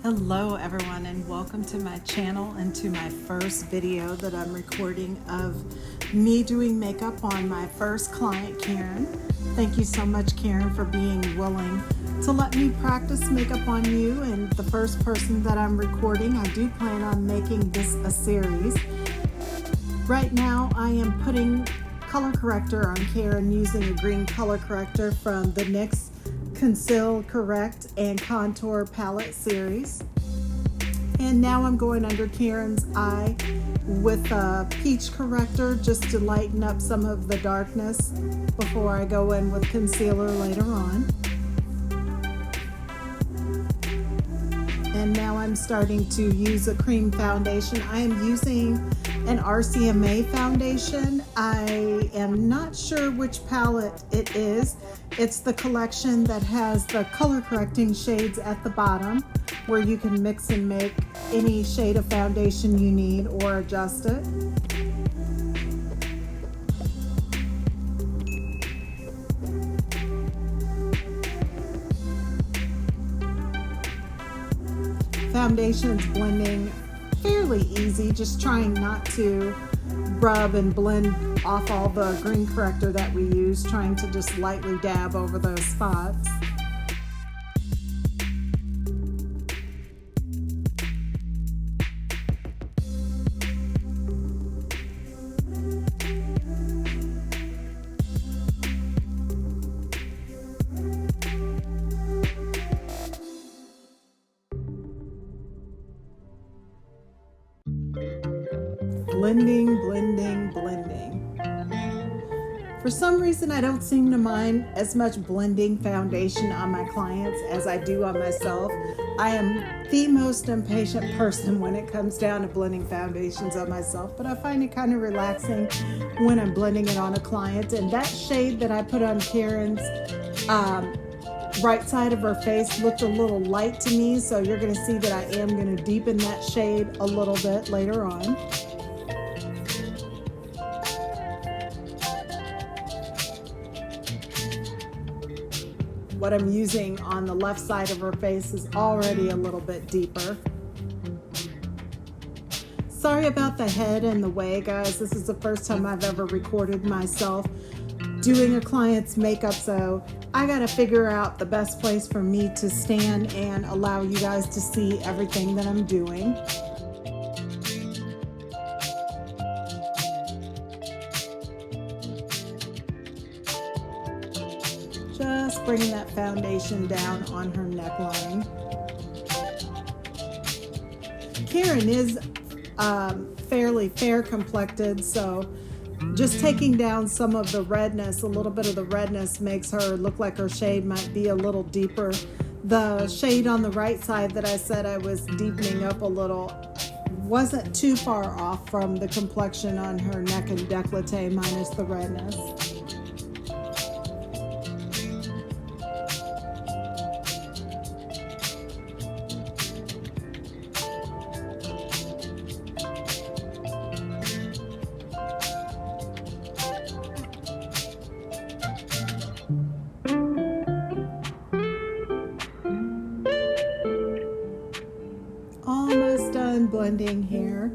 Hello everyone, and welcome to my channel and to my first video that I'm recording of me doing makeup on my first client, Karen. Thank you so much, Karen, for being willing to let me practice makeup on you. And the first person that I'm recording, I do plan on making this a series. Right now I am putting color corrector on Karen using a green color corrector from the NYX Conceal, Correct, and Contour Palette series. And now I'm going under Karen's eye with a peach corrector just to lighten up some of the darkness before I go in with concealer later on. And now I'm starting to use a cream foundation. I am using an RCMA foundation. I am not sure which palette it is. It's the collection that has the color correcting shades at the bottom where you can mix and make any shade of foundation you need or adjust it. Foundation is blending fairly easy, just trying not to rub and blend off all the green corrector that we use, trying to just lightly dab over those spots. Blending, blending, blending. For some reason, I don't seem to mind as much blending foundation on my clients as I do on myself. I am the most impatient person when it comes down to blending foundations on myself, but I find it kind of relaxing when I'm blending it on a client. And that shade that I put on Karen's right side of her face looked a little light to me, so you're going to see that I am going to deepen that shade a little bit later on. What I'm using on the left side of her face is already a little bit deeper. Sorry about the head and the way, guys. This is the first time I've ever recorded myself doing a client's makeup, so I gotta figure out the best place for me to stand and allow you guys to see everything that I'm doing. Just bringing that foundation down on her neckline. Karen is fairly fair complected, so just taking down some of the redness, a little bit of the redness makes her look like her shade might be a little deeper. The shade on the right side that I said I was deepening up a little wasn't too far off from the complexion on her neck and décolleté minus the redness. Almost done blending here.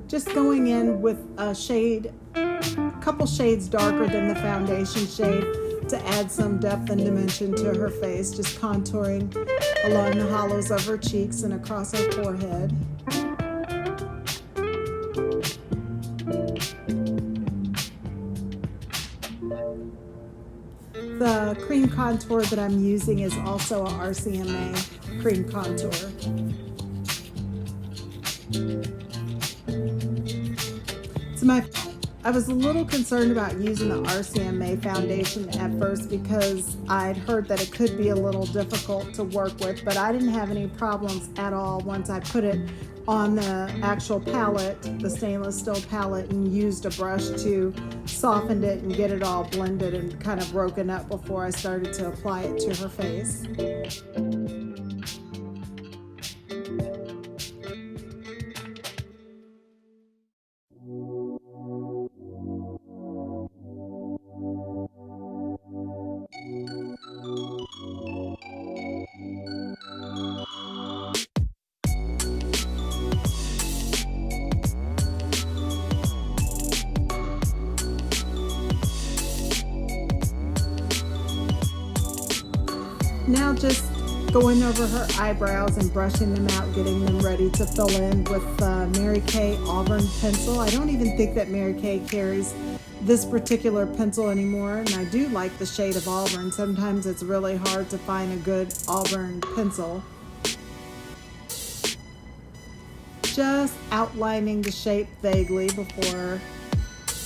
Just going in with a shade, a couple shades darker than the foundation shade to add some depth and dimension to her face, just contouring along the hollows of her cheeks and across her forehead. The cream contour that I'm using is also a RCMA cream contour. I was a little concerned about using the RCMA foundation at first because I'd heard that it could be a little difficult to work with, but I didn't have any problems at all once I put it on the actual palette, the stainless steel palette, and used a brush to soften it and get it all blended and kind of broken up before I started to apply it to her face. Now just going over her eyebrows and brushing them out, getting them ready to fill in with Mary Kay Auburn pencil. I don't even think that Mary Kay carries this particular pencil anymore, and I do like the shade of Auburn. Sometimes it's really hard to find a good Auburn pencil. Just outlining the shape vaguely before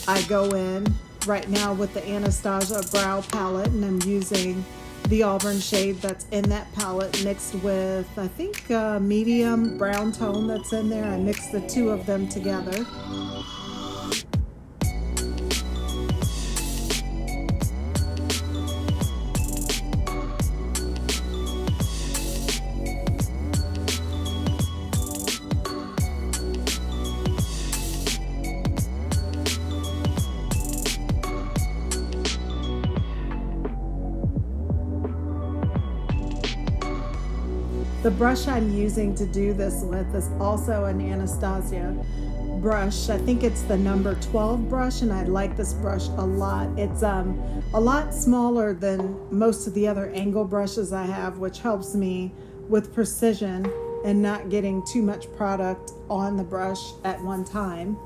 I go in. Right now with the Anastasia brow palette, and I'm using the Auburn shade that's in that palette mixed with, I think, medium brown tone that's in there. I mixed the two of them together. The brush I'm using to do this with is also an Anastasia brush. I think it's the number 12 brush, and I like this brush a lot. It's a lot smaller than most of the other angle brushes I have, which helps me with precision and not getting too much product on the brush at one time.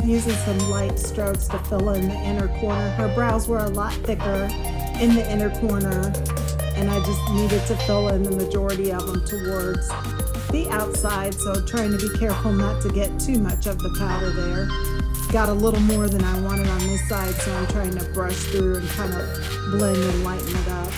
Using some light strokes to fill in the inner corner. Her brows were a lot thicker in the inner corner, and I just needed to fill in the majority of them towards the outside, so trying to be careful not to get too much of the powder there. Got a little more than I wanted on this side, so I'm trying to brush through and kind of blend and lighten it up.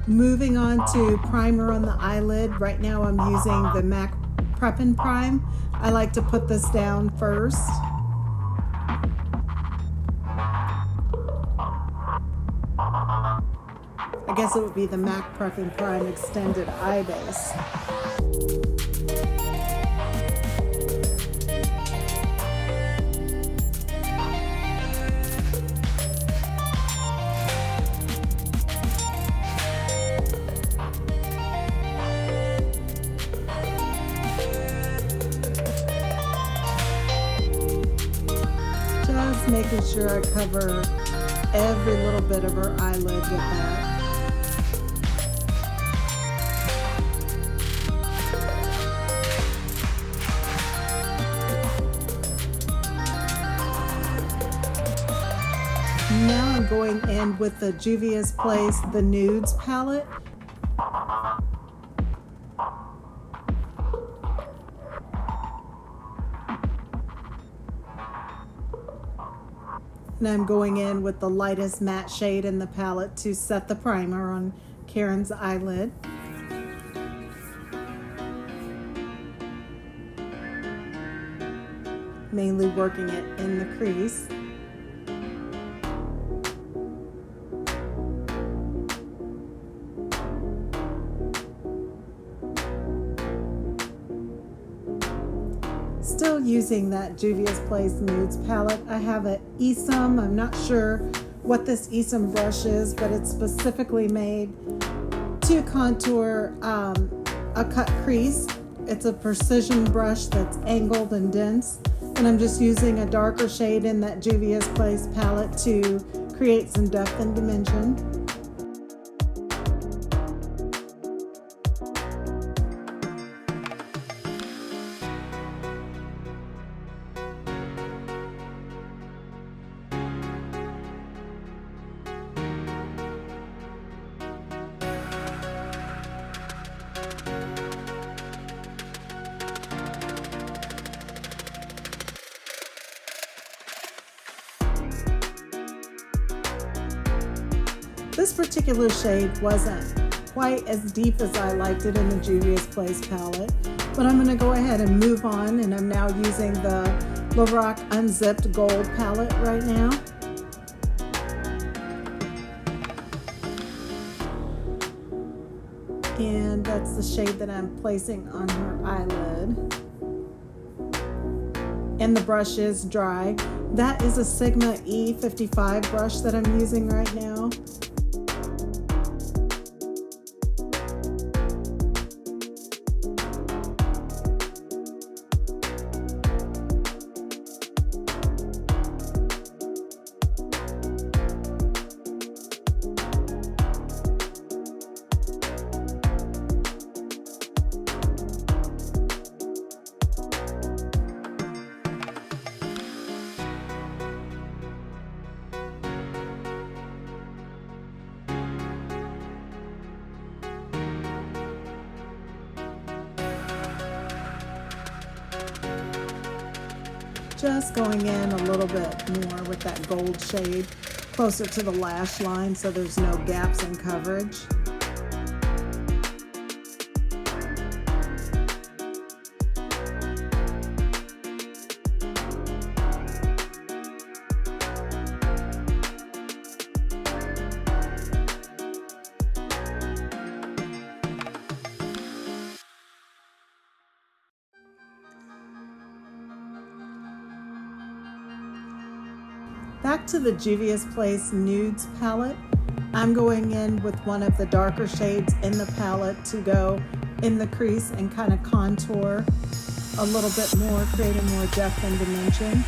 Moving on to primer on the eyelid. Right now I'm using the MAC Prep and Prime. I like to put this down first. I guess it would be the MAC Prep and Prime Extended Eye Base. Making sure I cover every little bit of her eyelid with that. Now I'm going in with the Juvia's Place, the Nudes palette. And I'm going in with the lightest matte shade in the palette to set the primer on Karen's eyelid. Mainly working it in the crease. Still using that Juvia's Place Nudes palette. I have an Esom. I'm not sure what this Esom brush is, but it's specifically made to contour a cut crease. It's a precision brush that's angled and dense, and I'm just using a darker shade in that Juvia's Place palette to create some depth and dimension. This particular shade wasn't quite as deep as I liked it in the Juvia's Place palette, but I'm going to go ahead and move on, and I'm now using the Lorac Unzipped Gold palette right now. And that's the shade that I'm placing on her eyelid. And the brush is dry. That is a Sigma E55 brush that I'm using right now. Just going in a little bit more with that gold shade, closer to the lash line so there's no gaps in coverage. Back to the Juvia's Place Nudes palette. I'm going in with one of the darker shades in the palette to go in the crease and kind of contour a little bit more, creating more depth and dimension.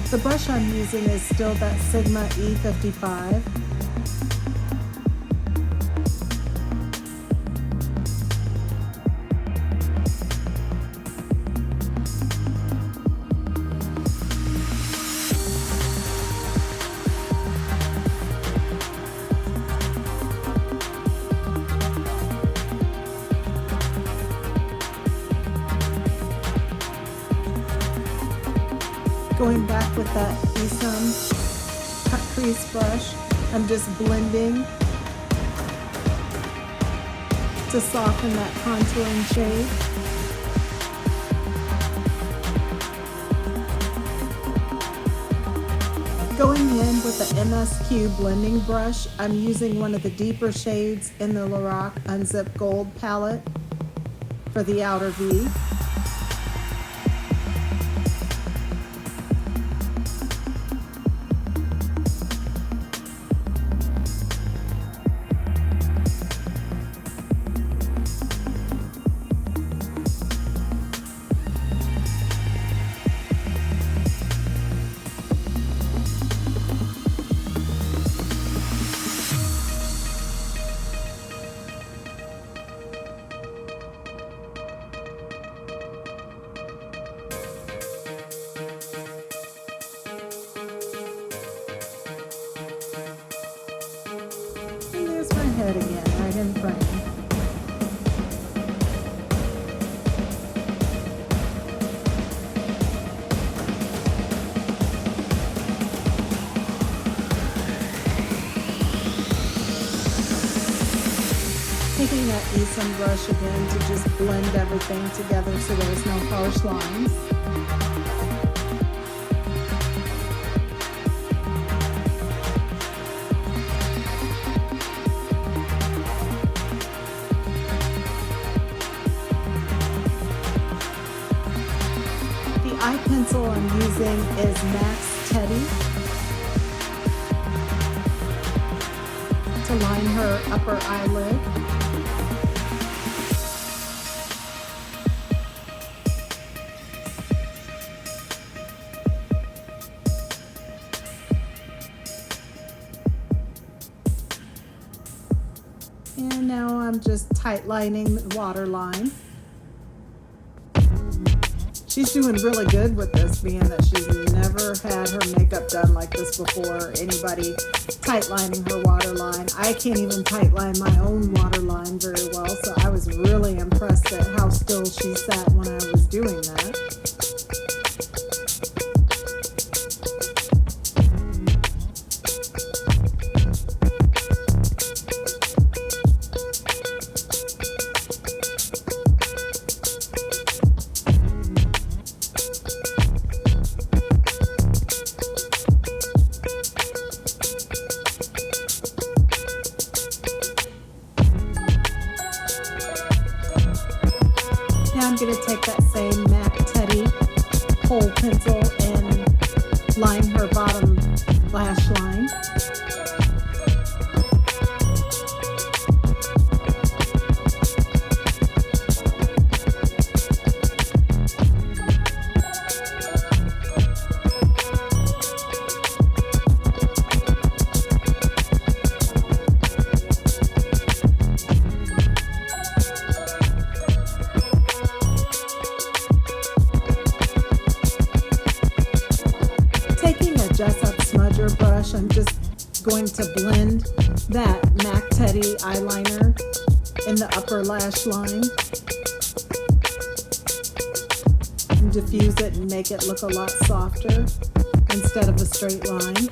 The brush I'm using is still that Sigma E55. Going back with that Esum cut crease brush, I'm just blending to soften that contouring shade. Going in with the MSQ blending brush, I'm using one of the deeper shades in the Lorac Unzipped Gold palette for the outer V. Head again, right in frame. Taking that Esum brush again to just blend everything together so there's no harsh lines. Eye pencil I'm using is Max Teddy to line her upper eyelid. And now I'm just tight lining the waterline. She's doing really good with this, being that she's never had her makeup done like this before. Anybody tight lining her waterline. I can't even tight line my own waterline very well, so I was really impressed at how still she sat when I was doing that. pencil and line her bottom lash line. Brush, I'm just going to blend that MAC Teddy eyeliner in the upper lash line and diffuse it and make it look a lot softer instead of a straight line.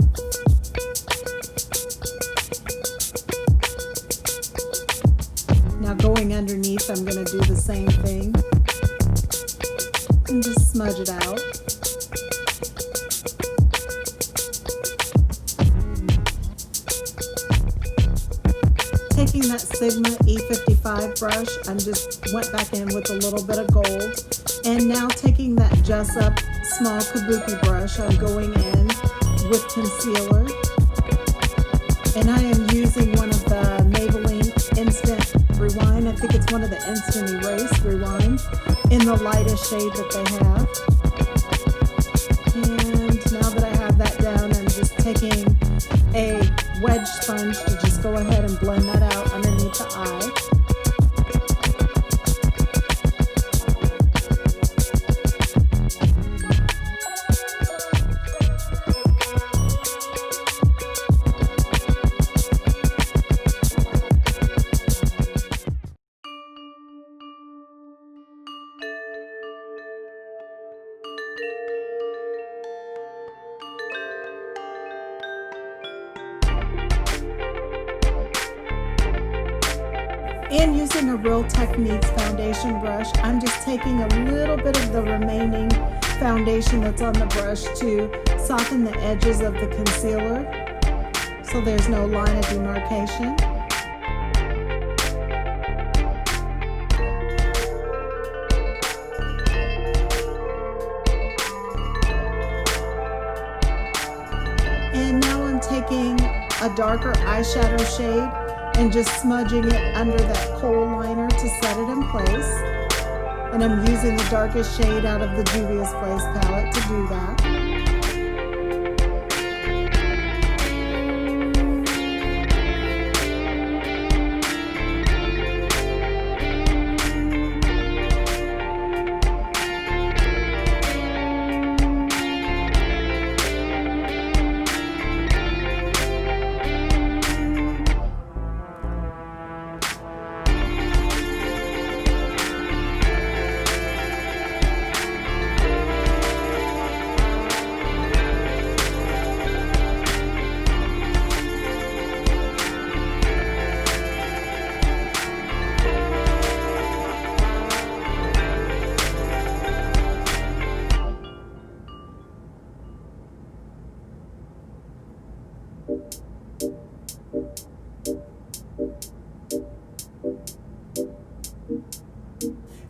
Now going underneath, I'm going to do the same thing and just smudge it out. Taking that Sigma E55 brush, I just went back in with a little bit of gold. And now taking that Jessup small kabuki brush, I'm going in with concealer. And I am using one of the Maybelline Instant Rewind. I think it's one of the Instant Erase Rewind in the lightest shade that they have. And now that I have that down, I'm just taking a wedge sponge to just go ahead and blend that out underneath the eye. And using a Real Techniques foundation brush, I'm just taking a little bit of the remaining foundation that's on the brush to soften the edges of the concealer so there's no line of demarcation. And now I'm taking a darker eyeshadow shade and just smudging it under that kohl liner to set it in place. And I'm using the darkest shade out of the Juvia's Place palette to do that.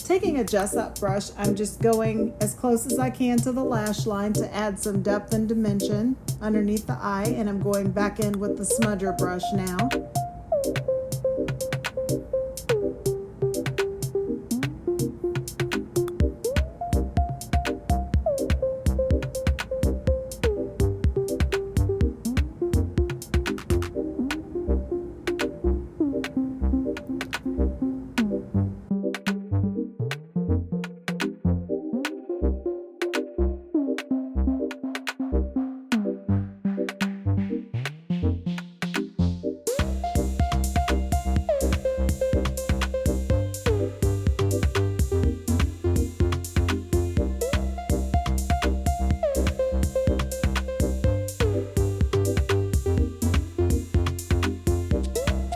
Taking a Jessup brush, I'm just going as close as I can to the lash line to add some depth and dimension underneath the eye, and I'm going back in with the smudger brush now.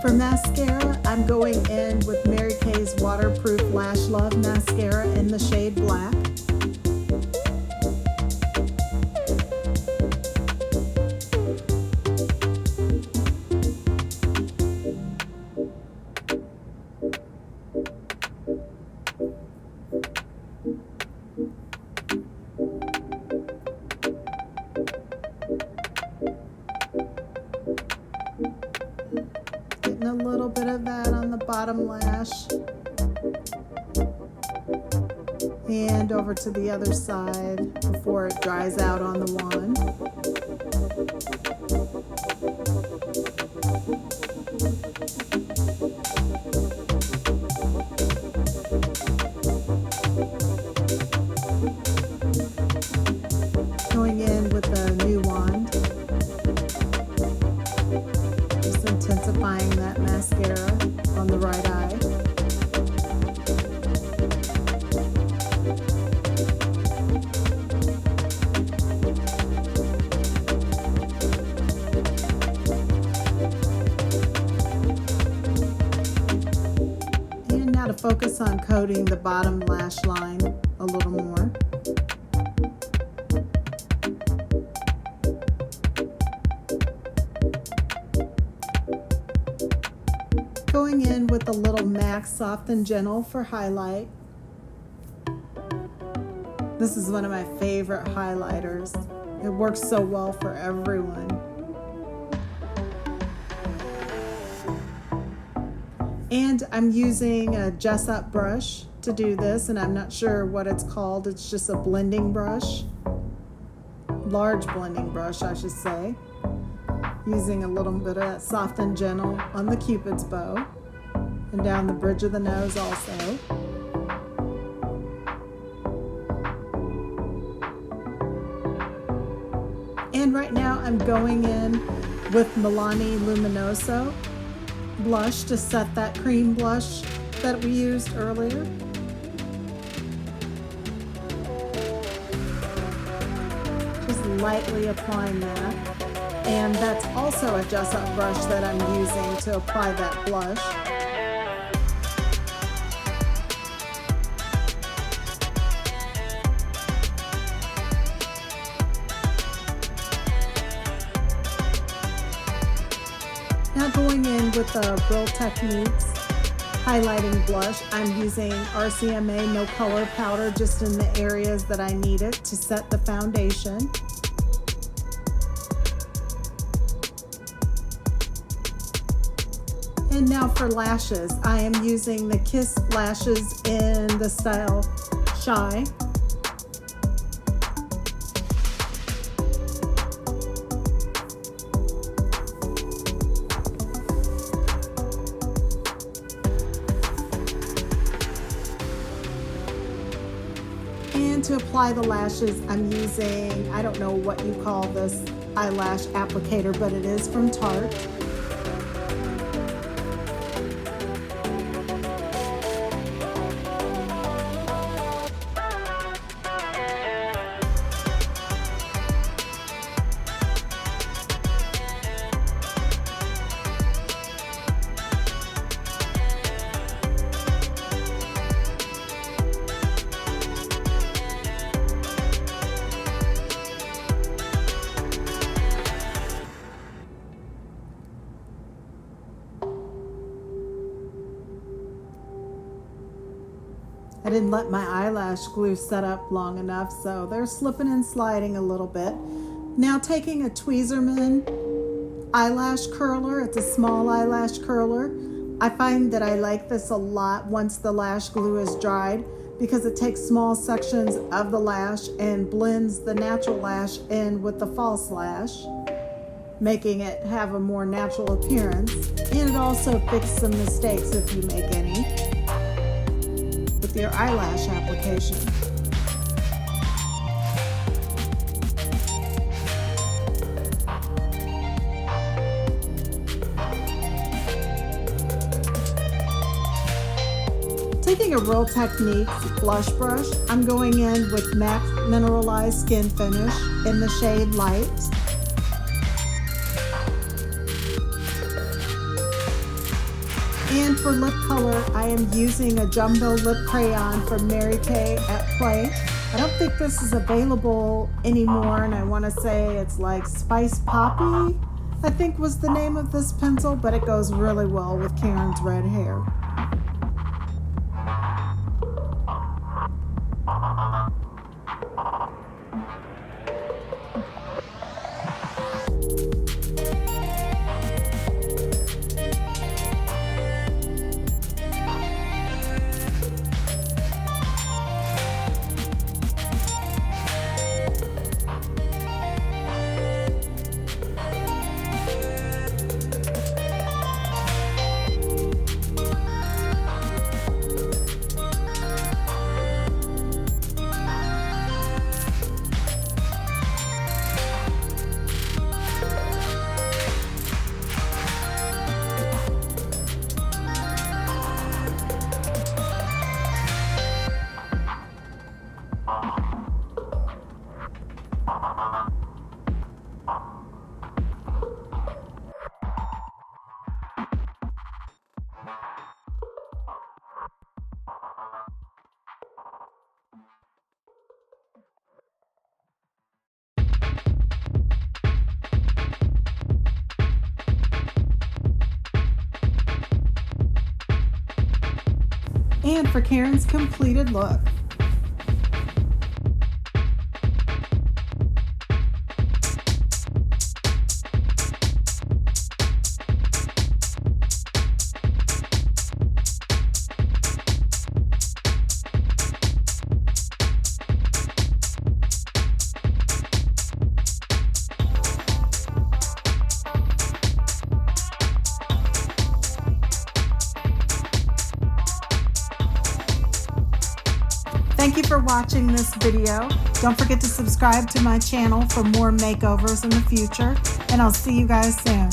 For mascara, I'm going in with Mary Kay's Waterproof Lash Love Mascara in the shade Black. a little bit of that on the bottom lash. And over to the other side before it dries out on the wand. Going in with a new wand. Just intensifying that mascara on the right eye. To focus on coating the bottom lash line a little more. Going in with a little MAC Soft and Gentle for highlight. This is one of my favorite highlighters. It works so well for everyone. And I'm using a Jessup brush to do this, and I'm not sure what it's called. It's just a blending brush, large blending brush, I should say. Using a little bit of that Soft and Gentle on the Cupid's bow and down the bridge of the nose also. And right now I'm going in with Milani Luminoso blush to set that cream blush that we used earlier. Just lightly applying that. And that's also a Jessup brush that I'm using to apply that blush. Now going in with the Real Techniques highlighting blush, I'm using RCMA No Color Powder just in the areas that I need it to set the foundation. And now for lashes, I am using the Kiss lashes in the style Shy. And to apply the lashes, I'm using, I don't know what you call this eyelash applicator, but it is from Tarte. I didn't let my eyelash glue set up long enough, so they're slipping and sliding a little bit. Now taking a Tweezerman eyelash curler, it's a small eyelash curler. I find that I like this a lot once the lash glue is dried because it takes small sections of the lash and blends the natural lash in with the false lash, making it have a more natural appearance. And it also fixes some mistakes if you make any with your eyelash application. Taking a Real Techniques blush brush, I'm going in with MAC Mineralized Skin Finish in the shade Light. And for lip color, I am using a Jumbo Lip Crayon from Mary Kay at Play. I don't think this is available anymore, and I want to say it's like Spice Poppy, I think was the name of this pencil, but it goes really well with Karen's red hair. ahead for Karen's completed look. Thank you for watching this video. Don't forget to subscribe to my channel for more makeovers in the future, and I'll see you guys soon.